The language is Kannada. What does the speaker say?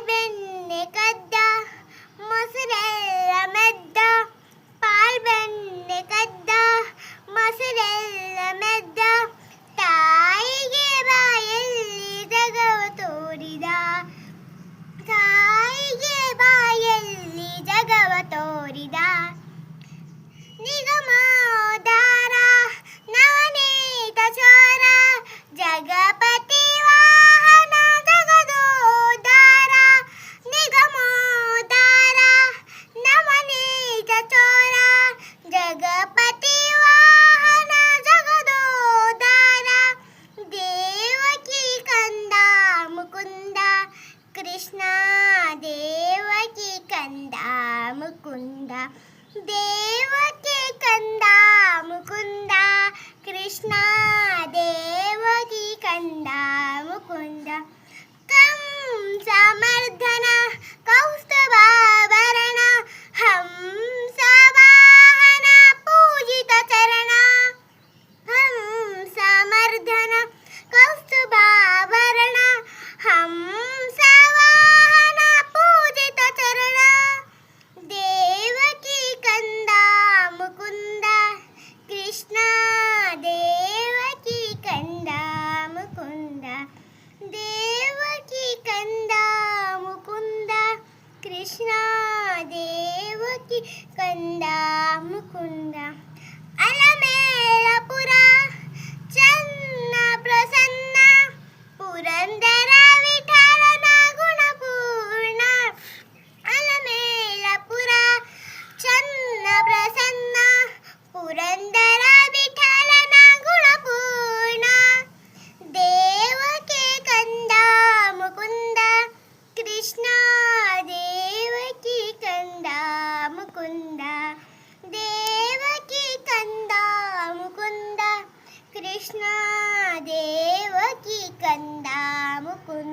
ಬೆಣ್ಣೆ ಕದ್ದ ಮೊಸರೆಲ್ಲ ಮೆದ್ದ, ಪಾಲ್ ಬೆಣ್ಣೆ ಕದ್ದ ಮೊಸರೆಲ್ಲ ಮೆದ್ದ, ತಾಯಿಗೆ ಬಾಯಲ್ಲಿ ಜಗವ ತೋರಿದ, ತಾಯಿಗೆ ಬಾಯಲ್ಲಿ ಜಗವ ತೋರಿದ. ನಿಗಮೋದಾರ ನವನೀತ ಚೋರ ಜಗಪತಿ ವಾಹನ ಜಗದೋದಾರ, ನಿಗಮೋದಾರ ನವನೀತ ಚೋರ ಜಗಪತಿ ವಾಹನ ಜಗದೋದಾರ, ದೇವಕಿ ಕಂದ ಮುಕುಂದ ಕೃಷ್ಣ, ದೇವಕಿ ಕಂದ ಮುಕುಂದ, ದೇವಕಿ ಕಂದ ಮುಕುಂದ ಕೃಷ್ಣ, ದೇವಕಿ ಕಂದ ಮುಕುಂದ. ಕಂಸ ಮರ್ದನ ಕೌಸ್ತುಭಾಭರಣ ಹಂಸ ವಾಹನ ಪೂಜಿತ ಚರಣ, ಹಂಸ ಮರ್ದನ ಕೌಸ್ತುಭಾಭರಣ ಹಂಸ ವಾಹನ ಪೂಜಿತ ಚರಣ, ದೇವಕಿ ಕಂದ ಮುಕುಂದ ಕೃಷ್ಣ, ದೇವಕಿ ಕಂದ ಮುಕುಂದ, ದೇವಕಿ ಕಂದ ಮುಕುಂದ ಕೃಷ್ಣ, ದೇವಕಿ ಕಂದ ಮುಕುಂದ. ಅಲಮೇಲಪುರ ಚನ್ನ ಪ್ರಸನ್ನ ಪುರಂದರ ವಿಠಲನ ಗುಣಪೂರ್ಣ, ಅಲಮೇಲಪುರ ಚನ್ನ ಪ್ರಸನ್ನ ಪುರಂದರ ವಿಠಲನ ಗುಣಪೂರ್ಣ, ದೇವಕಿ ಕಂದ ಮುಕುಂದ ಕೃಷ್ಣ, ದೇವಕಿ ಕಂದ ಮುಕುಂದ, ದೇವಕಿ ಕಂದ ಮುಕುಂದ ಕೃಷ್ಣ, ದೇವಕಿ ಕಂದ ಮುಕುಂದ.